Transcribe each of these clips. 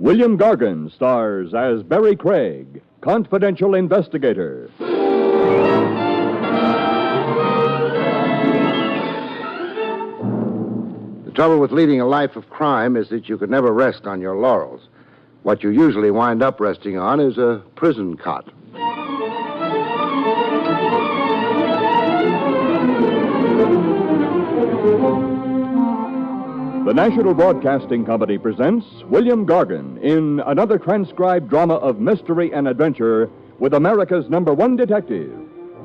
William Gargan stars as Barrie Craig, confidential investigator. The trouble with leading a life of crime is that you could never rest on your laurels. What you usually wind up resting on is a prison cot. The National Broadcasting Company presents William Gargan in another transcribed drama of mystery and adventure with America's #1 detective,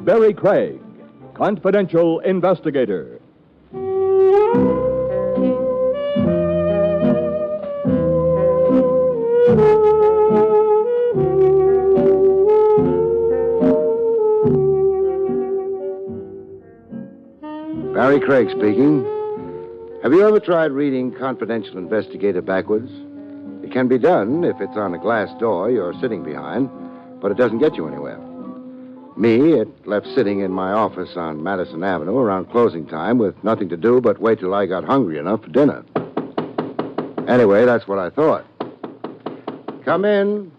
Barrie Craig, confidential investigator. Barrie Craig speaking. Have you ever tried reading Confidential Investigator backwards? It can be done if it's on a glass door you're sitting behind, but it doesn't get you anywhere. Me, it left sitting in my office on Madison Avenue around closing time with nothing to do but wait till I got hungry enough for dinner. Anyway, that's what I thought. Come in.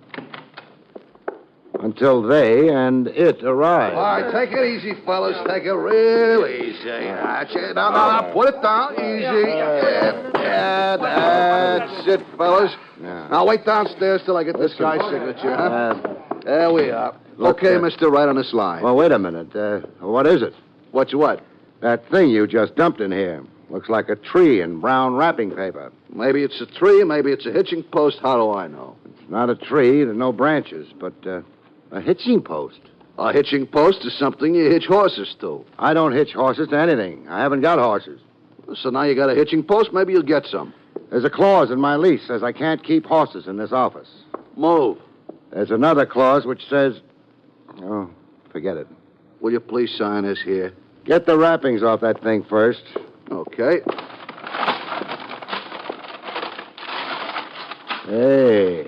Until they and it arrive. All right, take it easy, fellas. Take it real easy. Now, put it down easy. Yeah, that's it, fellas. Yeah. Now, wait downstairs till I get this guy's signature, huh? There we are. Okay, mister, right on this line. Well, wait a minute. What is it? What's what? That thing you just dumped in here. Looks like a tree in brown wrapping paper. Maybe it's a tree, maybe it's a hitching post. How do I know? It's not a tree. There's no branches, but a hitching post. A hitching post is something you hitch horses to. I don't hitch horses to anything. I haven't got horses. So now you got a hitching post, maybe you'll get some. There's a clause in my lease says I can't keep horses in this office. Move. There's another clause which says... Oh, forget it. Will you please sign this here? Get the wrappings off that thing first. Okay. Hey,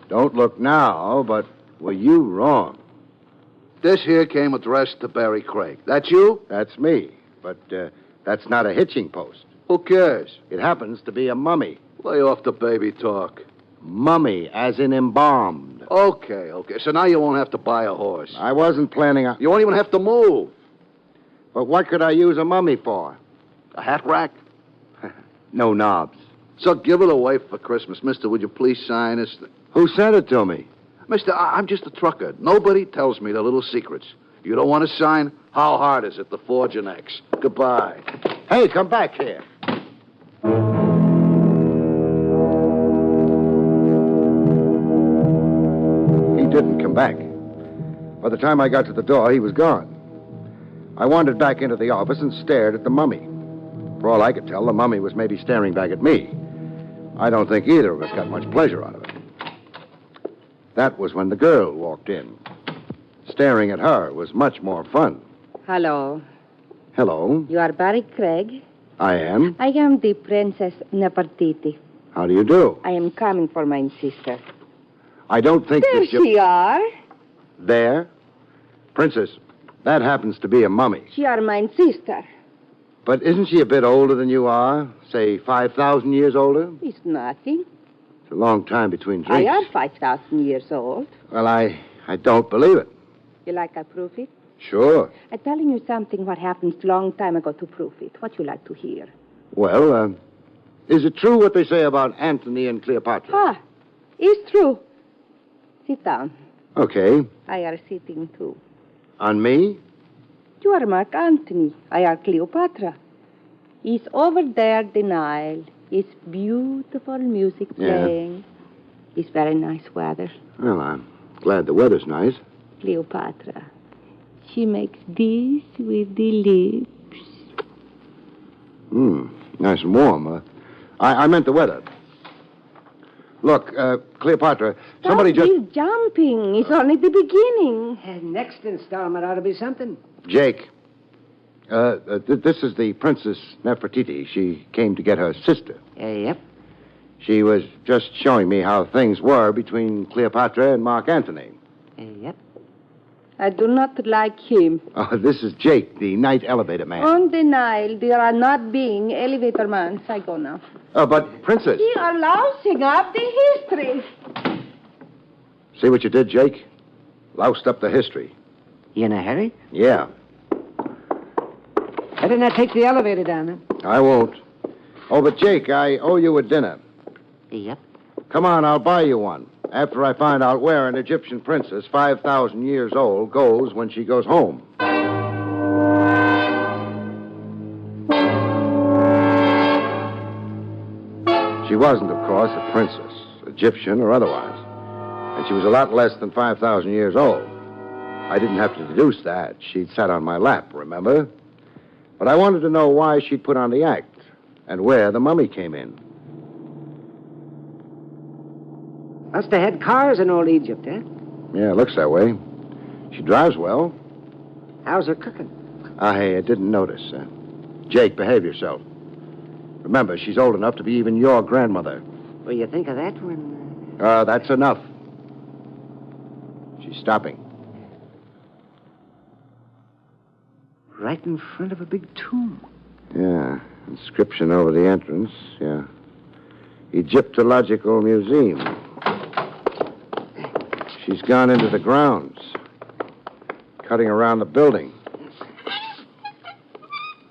don't look now, but were you wrong? This here came addressed to Barrie Craig. That you? That's me, but that's not a hitching post. Who cares? It happens to be a mummy. Lay off the baby talk. Mummy, as in embalmed. Okay. So now you won't have to buy a horse. I wasn't planning on... You won't even have to move. But what could I use a mummy for? A hat rack? No knobs. So give it away for Christmas. Mister, would you please sign this? Who sent it to me? Mister, I'm just a trucker. Nobody tells me the little secrets. You don't want to sign? How hard is it to forge an X? Goodbye. Hey, come back here. He didn't come back. By the time I got to the door, he was gone. I wandered back into the office and stared at the mummy. For all I could tell, the mummy was maybe staring back at me. I don't think either of us got much pleasure out of it. That was when the girl walked in. Staring at her was much more fun. Hello. Hello. You are Barrie Craig? I am. I am the Princess Nefertiti. How do you do? I am coming for my sister. I don't think There that you... she are. There? Princess, that happens to be a mummy. She are my sister. But isn't she a bit older than you are? Say, 5,000 years older? It's nothing. It's a long time between drinks. I am 5,000 years old. Well, I don't believe it. You like I prove it? Sure. I'm telling you something what happened long time ago to prove it. What you like to hear? Well, is it true what they say about Antony and Cleopatra? Ah, it's true. Sit down. Okay. I are sitting too. On me? You are Mark Antony. I are Cleopatra. It's over there, the Nile. It's beautiful music playing. Yeah. It's very nice weather. Well, I'm glad the weather's nice. Cleopatra. She makes this with the lips. Nice and warm. I meant the weather. Look, Cleopatra, somebody Stop just... this jumping. It's only the beginning. Next installment ought to be something. Jake, this is the Princess Nefertiti. She came to get her sister. Yep. She was just showing me how things were between Cleopatra and Mark Antony. Yep. I do not like him. Oh, this is Jake, the night elevator man. On the Nile, there are not being elevator mans. I go now. But, Princess... You are lousing up the history. See what you did, Jake? Loused up the history. You in a hurry? Yeah, Better not take the elevator down, then. I won't. Oh, but Jake, I owe you a dinner. Yep. Come on, I'll buy you one. After I find out where an Egyptian princess, 5,000 years old, goes when she goes home. She wasn't, of course, a princess, Egyptian or otherwise. And she was a lot less than 5,000 years old. I didn't have to deduce that. She'd sat on my lap, remember? But I wanted to know why she'd put on the act and where the mummy came in. Must have had cars in old Egypt, eh? Yeah, it looks that way. She drives well. How's her cooking? I didn't notice. Jake, behave yourself. Remember, she's old enough to be even your grandmother. Well, you think of that when... That's enough. She's stopping. Right in front of a big tomb. Yeah, inscription over the entrance. Yeah. Egyptological Museum. She's gone into the grounds, cutting around the building.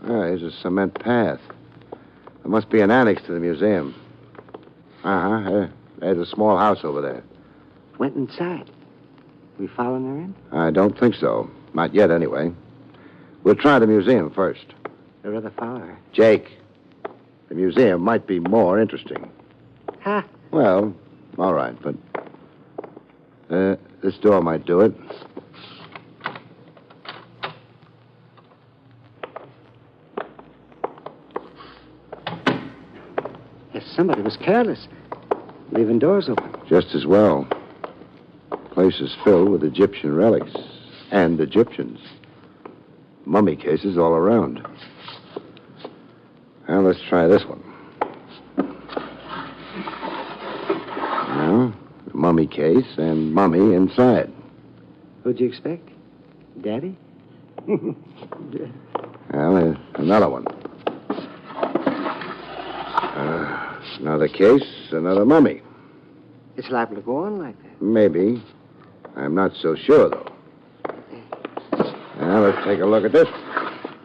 There's a cement path. There must be an annex to the museum. There's a small house over there. Went inside. We following her in? I don't think so. Not yet, anyway. We'll try the museum first. I'd rather follow her. Jake, the museum might be more interesting. Ha! Well, all right, but this door might do it. Yes, somebody was careless, leaving doors open. Just as well. Place is filled with Egyptian relics and Egyptians. Mummy cases all around. Now, let's try this one. Now, mummy case and mummy inside. Who'd you expect? Daddy? Well, there's another one. Another case, another mummy. It's liable to go on like that. Maybe. I'm not so sure, though. Now, let's take a look at this.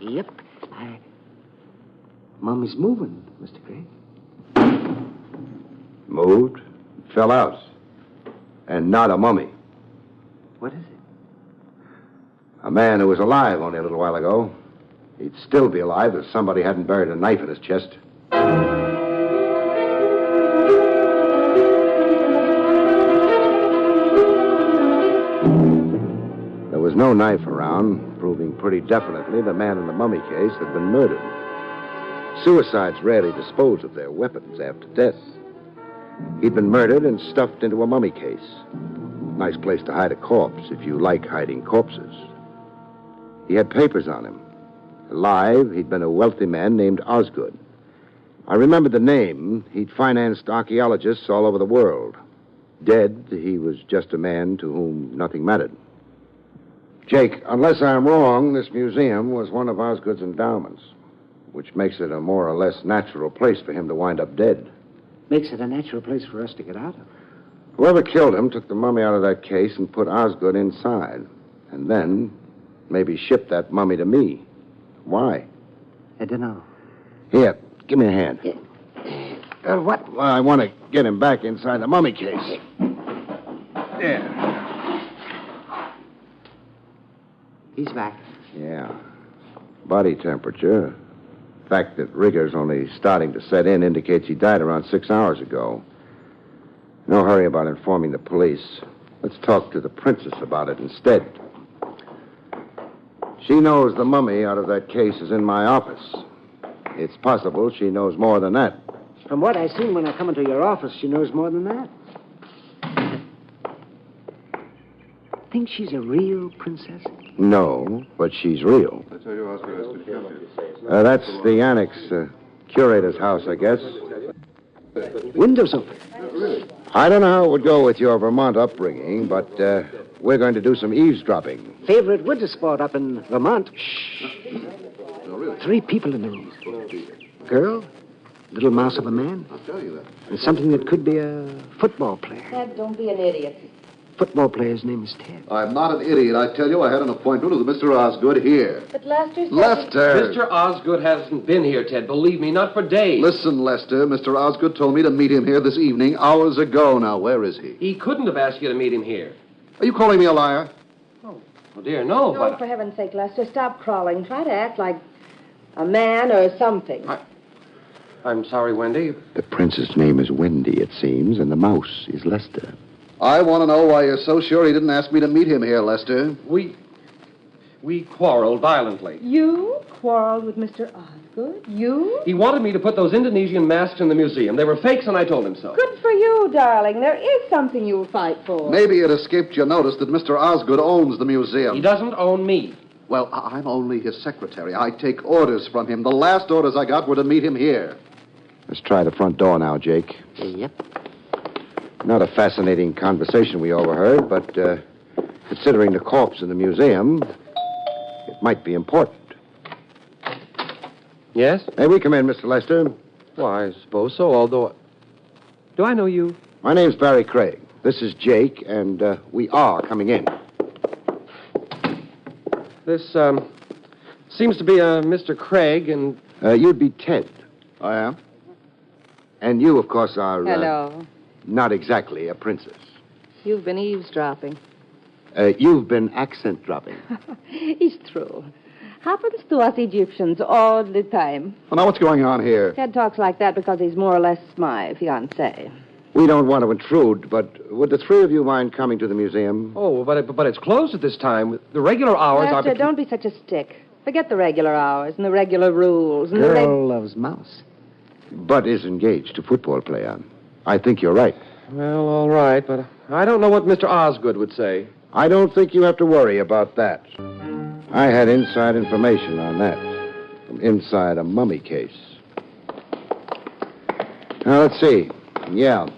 Yep. Mummy's moving, Mr. Craig. Moved, fell out. And not a mummy. What is it? A man who was alive only a little while ago. He'd still be alive if somebody hadn't buried a knife in his chest. There was no knife around, proving pretty definitely the man in the mummy case had been murdered. Suicides rarely dispose of their weapons after death. He'd been murdered and stuffed into a mummy case. Nice place to hide a corpse if you like hiding corpses. He had papers on him. Alive, he'd been a wealthy man named Osgood. I remembered the name. He'd financed archaeologists all over the world. Dead, he was just a man to whom nothing mattered. Jake, unless I'm wrong, this museum was one of Osgood's endowments, which makes it a more or less natural place for him to wind up dead. Makes it a natural place for us to get out of. Whoever killed him took the mummy out of that case and put Osgood inside. And then maybe shipped that mummy to me. Why? I don't know. Here, give me a hand. What? Well, I want to get him back inside the mummy case. There. He's back. Yeah. Body temperature. The fact that rigor's only starting to set in indicates he died around 6 hours ago. No hurry about informing the police. Let's talk to the princess about it instead. She knows the mummy out of that case is in my office. It's possible she knows more than that. From what I seen when I come into your office, she knows more than that. Think she's a real princess? No, but she's real. That's the annex. Curator's house, I guess. Windows open. I don't know how it would go with your Vermont upbringing, but we're going to do some eavesdropping. Favorite winter sport up in Vermont. Shh. 3 people in the room. Girl, little mouse of a man, and something that could be a football player. Dad, don't be an idiot. football player's name is Ted. I'm not an idiot. I tell you, I had an appointment with Mr. Osgood here. But Lester said... Lester! Mr. Osgood hasn't been here, Ted. Believe me, not for days. Listen, Lester, Mr. Osgood told me to meet him here this evening, hours ago. Now, where is he? He couldn't have asked you to meet him here. Are you calling me a liar? Oh, dear, no, No, but... for heaven's sake, Lester, stop crawling. Try to act like a man or something. I'm sorry, Wendy. The princess' name is Wendy, it seems, and the mouse is Lester. I want to know why you're so sure he didn't ask me to meet him here, Lester. We quarreled violently. You quarreled with Mr. Osgood? You? He wanted me to put those Indonesian masks in the museum. They were fakes, and I told him so. Good for you, darling. There is something you'll fight for. Maybe it escaped your notice that Mr. Osgood owns the museum. He doesn't own me. Well, I'm only his secretary. I take orders from him. The last orders I got were to meet him here. Let's try the front door now, Jake. Yep. Not a fascinating conversation we overheard, but considering the corpse in the museum, it might be important. Yes? May we come in, Mr. Lester? Well, I suppose so, although... Do I know you? My name's Barrie Craig. This is Jake, and we are coming in. This, seems to be a Mr. Craig, and... You'd be Ted. I am? And you, of course, are... Hello. Not exactly a princess. You've been eavesdropping. You've been accent dropping. It's true. Happens to us Egyptians all the time. Well, now, what's going on here? Ted talks like that because he's more or less my fiancé. We don't want to intrude, but would the three of you mind coming to the museum? Oh, but it's closed at this time. The regular hours are... Lester, don't be such a stick. Forget the regular hours and the regular rules. And Girl loves mouse. But is engaged to football player. I think you're right. Well, all right, but I don't know what Mr. Osgood would say. I don't think you have to worry about that. I had inside information on that. From inside a mummy case. Now, let's see. Yeah,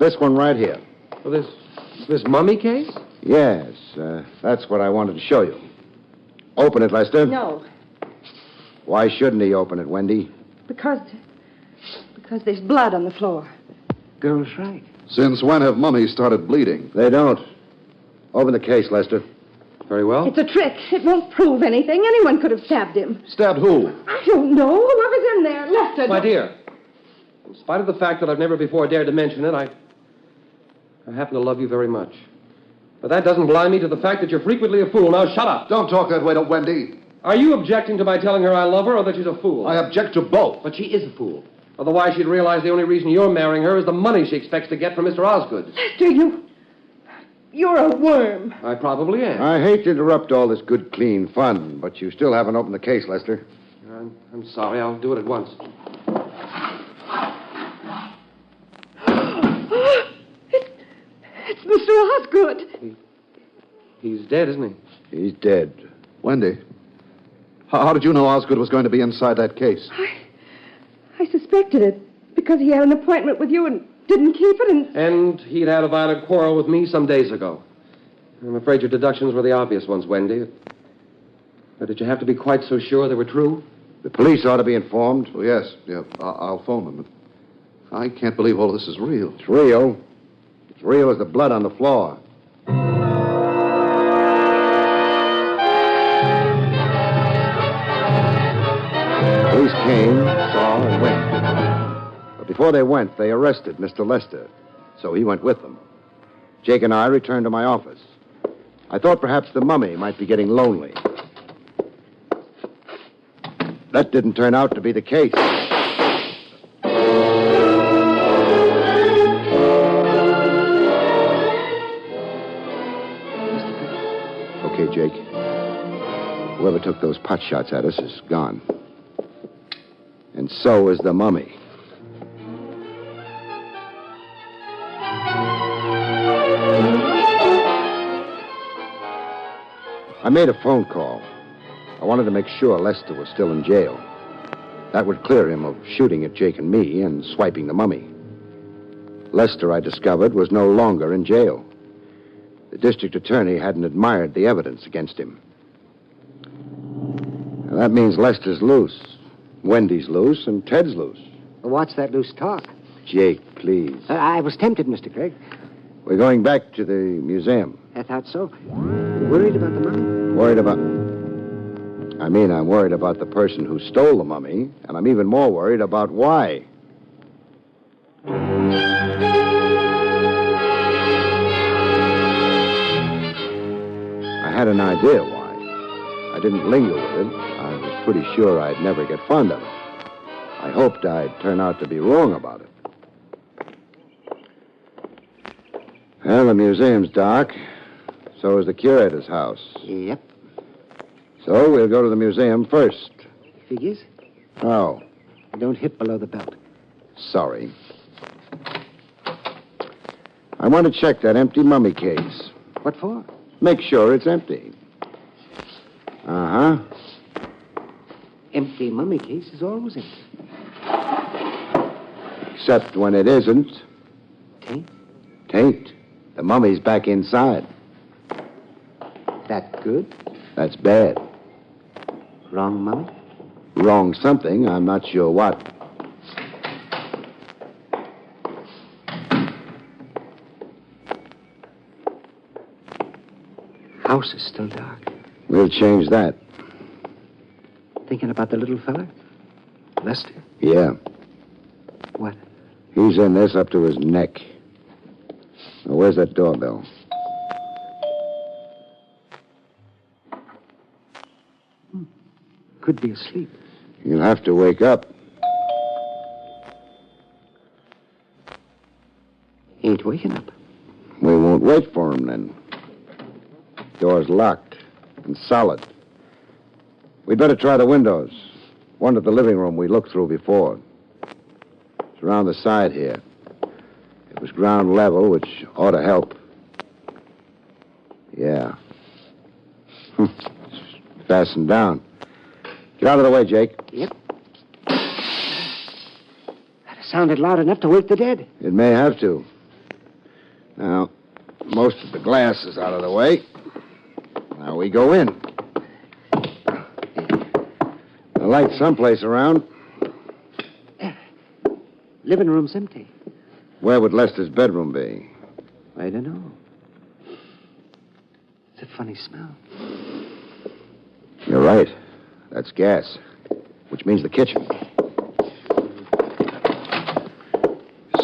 this one right here. Well, this mummy case? Yes, that's what I wanted to show you. Open it, Lester. No, Why shouldn't he open it, Wendy? because there's blood on the floor. Girl's right. Since when have mummies started bleeding? They don't. Open the case, Lester. Very well. It's a trick. It won't prove anything. Anyone could have stabbed him. Stabbed who? I don't know. Whoever's in there. Lester. My dear, in spite of the fact that I've never before dared to mention it, I happen to love you very much. But that doesn't blind me to the fact that you're frequently a fool. Now, shut up. Don't talk that way to Wendy. Are you objecting to my telling her I love her or that she's a fool? I object to both. But she is a fool. Otherwise, she'd realize the only reason you're marrying her is the money she expects to get from Mr. Osgood. Lester, you're a worm. I probably am. I hate to interrupt all this good, clean fun, but you still haven't opened the case, Lester. I'm sorry. I'll do it at once. It's Mr. Osgood. He's dead, isn't he? He's dead. Wendy, how did you know Osgood was going to be inside that case? I suspected it because he had an appointment with you and didn't keep it And he'd had a violent quarrel with me some days ago. I'm afraid your deductions were the obvious ones, Wendy. But did you have to be quite so sure they were true? The police ought to be informed. Oh, yes. Yeah, I'll phone them. I can't believe all this is real. It's real. It's real as the blood on the floor. Police came, saw, and went. But before they went, they arrested Mr. Lester. So he went with them. Jake and I returned to my office. I thought perhaps the mummy might be getting lonely. That didn't turn out to be the case. Okay, Jake. Whoever took those pot shots at us is gone. And so is the mummy. I made a phone call. I wanted to make sure Lester was still in jail. That would clear him of shooting at Jake and me and swiping the mummy. Lester, I discovered, was no longer in jail. The district attorney hadn't admired the evidence against him. Now, that means Lester's loose, Wendy's loose, and Ted's loose. What's that loose talk? Jake, please. I was tempted, Mr. Craig. We're going back to the museum. I thought so. Worried about the mummy? Worried about... I'm worried about the person who stole the mummy, and I'm even more worried about why. I had an idea why. I didn't linger with it. I was pretty sure I'd never get fond of it. I hoped I'd turn out to be wrong about it. Well, the museum's dark. So is the curator's house. Yep. So we'll go to the museum first. Figures? Oh, Don't hit below the belt. sorry. I want to check that empty mummy case. What for? Make sure it's empty. Uh-huh. Empty mummy case is always empty. Except when it isn't. Taint? Taint. The mummy's back inside. That good? That's bad. Wrong mummy? Wrong something. I'm not sure what. House is still dark. We'll change that. Thinking about the little fella? Lester? Yeah. What? He's in this up to his neck. Now, where's that doorbell? Could be asleep. You'll have to wake up. Ain't waking up. We won't wait for him, then. Door's locked and solid. We'd better try the windows. One to the living room we looked through before. It's around the side here. It was ground level, which ought to help. Yeah. It's fastened down. Get out of the way, Jake. Yep. That sounded loud enough to wake the dead. It may have to. Now, most of the glass is out of the way. Now we go in. A light someplace around. Living room's empty. Where would Lester's bedroom be? I don't know. It's a funny smell. You're right. That's gas, which means the kitchen.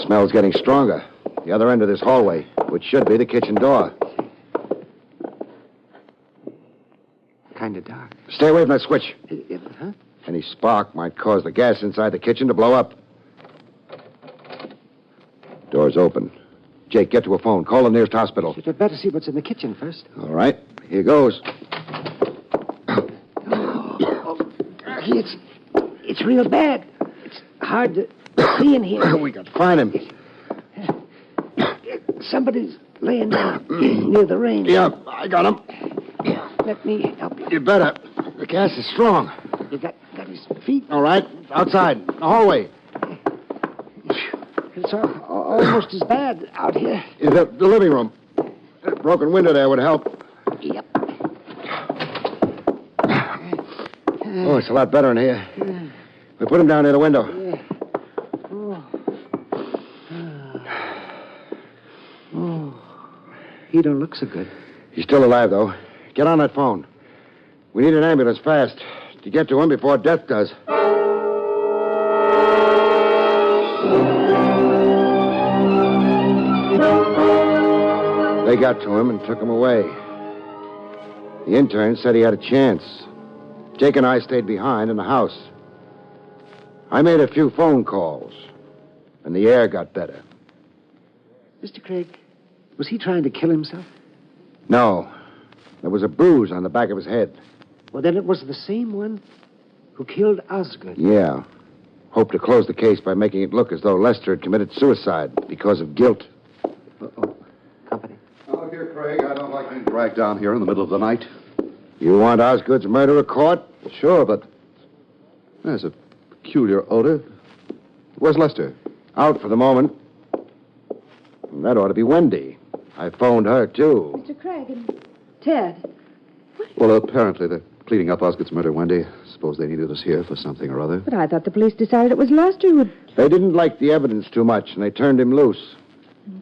Smell's getting stronger. The other end of this hallway, which should be the kitchen door. Kind of dark. Stay away from that switch. Huh? Any spark might cause the gas inside the kitchen to blow up. Door's open. Jake, get to a phone. Call the nearest hospital. You'd better see what's in the kitchen first. All right. Here goes. It's real bad. It's hard to see in here. We got to find him. Somebody's laying down near the range. Yeah, I got him. Let me help you. You better. The gas is strong. You got his feet? All right. Outside. The hallway. It's almost as bad out here. The living room. A broken window there would help. Yep. Oh, it's a lot better in here. We put him down near the window. Yeah. He don't look so good. He's still alive, though. Get on that phone. We need an ambulance fast to get to him before death does. They got to him and took him away. The intern said he had a chance. Jake and I stayed behind in the house. I made a few phone calls, and the air got better. Mr. Craig, was he trying to kill himself? No. There was a bruise on the back of his head. Well, then it was the same one who killed Osgood. Yeah. Hoped to close the case by making it look as though Lester had committed suicide because of guilt. Uh-oh. Company. Oh, dear Craig, I don't like being dragged down here in the middle of the night. You want Osgood's murderer caught? Sure, but there's a peculiar odor. Where's Lester? Out for the moment. That ought to be Wendy. I phoned her, too. Mr. Craig and Ted. Well, apparently they're cleaning up Osgood's murder, Wendy. Suppose they needed us here for something or other. But I thought the police decided it was Lester who... They didn't like the evidence too much, and they turned him loose.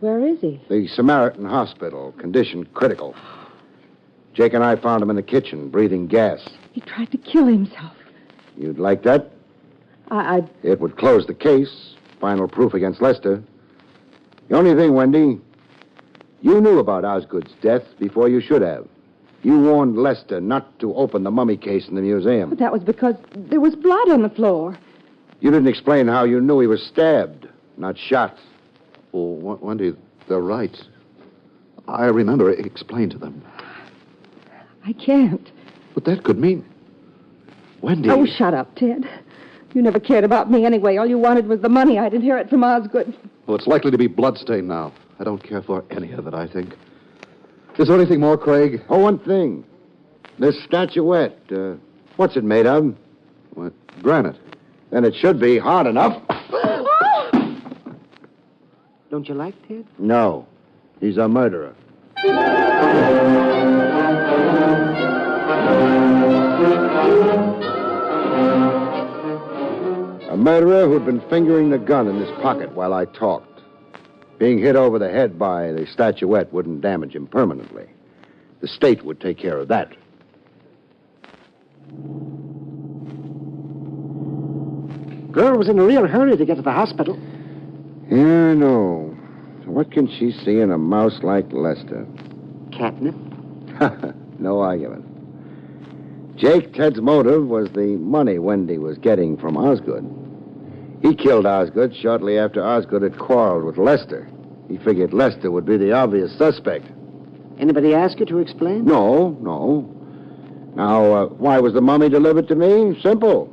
Where is he? The Samaritan Hospital. Condition critical. Jake and I found him in the kitchen, breathing gas. He tried to kill himself. You'd like that? It would close the case. Final proof against Lester. The only thing, Wendy, you knew about Osgood's death before you should have. You warned Lester not to open the mummy case in the museum. But that was because there was blood on the floor. You didn't explain how you knew he was stabbed, not shot. Well, Wendy, they're right. I remember it explained to them. I can't. But that could mean... Wendy... Oh, shut up, Ted. You never cared about me anyway. All you wanted was the money I'd inherit from Osgood. Well, it's likely to be bloodstained now. I don't care for any of it, I think. Is there anything more, Craig? Oh, one thing. This statuette, what's it made of? What? Granite. Then it should be hard enough. Don't you like Ted? No. He's a murderer. A murderer who'd been fingering the gun in his pocket while I talked. Being hit over the head by the statuette wouldn't damage him permanently. The state would take care of that. Girl was in a real hurry to get to the hospital. Yeah, I know. What can she see in a mouse like Lester? Catnip? No argument. Jake, Ted's motive was the money Wendy was getting from Osgood. He killed Osgood shortly after Osgood had quarreled with Lester. He figured Lester would be the obvious suspect. Anybody ask you to explain? No. Now, why was the mummy delivered to me? Simple.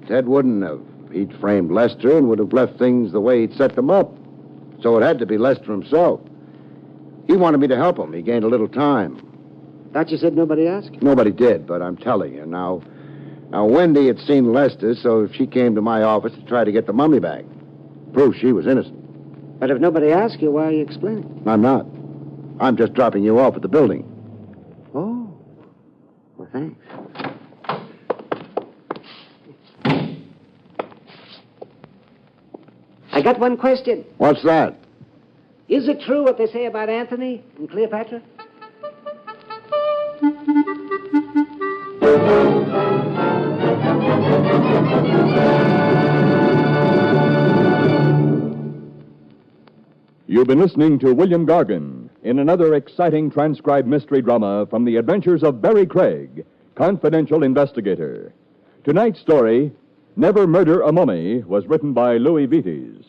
Ted wouldn't have. He'd framed Lester and would have left things the way he'd set them up. So it had to be Lester himself. He wanted me to help him. He gained a little time. Thought you said nobody asked? Nobody did, but I'm telling you. Now, Wendy had seen Lester, so she came to my office to try to get the mummy back. Proof she was innocent. But if nobody asked you, why are you explaining? I'm not. I'm just dropping you off at the building. Oh. Well, thanks. I got one question. What's that? Is it true what they say about Anthony and Cleopatra? You've been listening to William Gargan in another exciting transcribed mystery drama from the adventures of Barrie Craig, confidential investigator. Tonight's story, Never Murder a Mummy, was written by Louis Vites.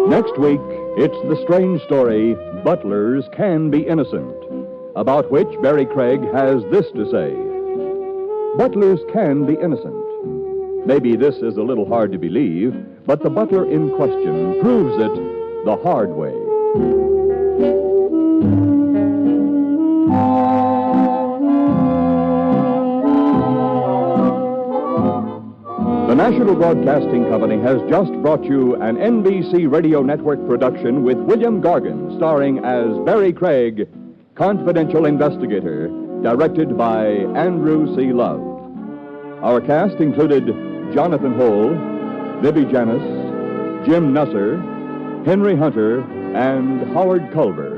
Next week, it's the strange story, Butlers Can Be Innocent, about which Barrie Craig has this to say. Butlers can be innocent. Maybe this is a little hard to believe, but the butler in question proves it the hard way. The National Broadcasting Company has just brought you an NBC Radio Network production with William Gargan, starring as Barrie Craig, confidential investigator, directed by Andrew C. Love. Our cast included Jonathan Hull, Libby Janis, Jim Nusser, Henry Hunter, and Howard Culver.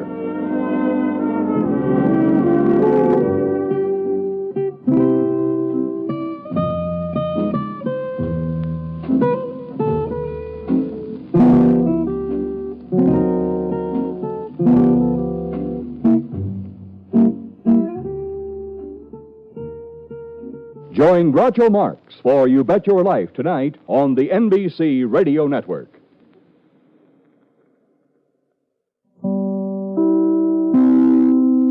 Join Groucho Marx for You Bet Your Life tonight on the NBC Radio Network.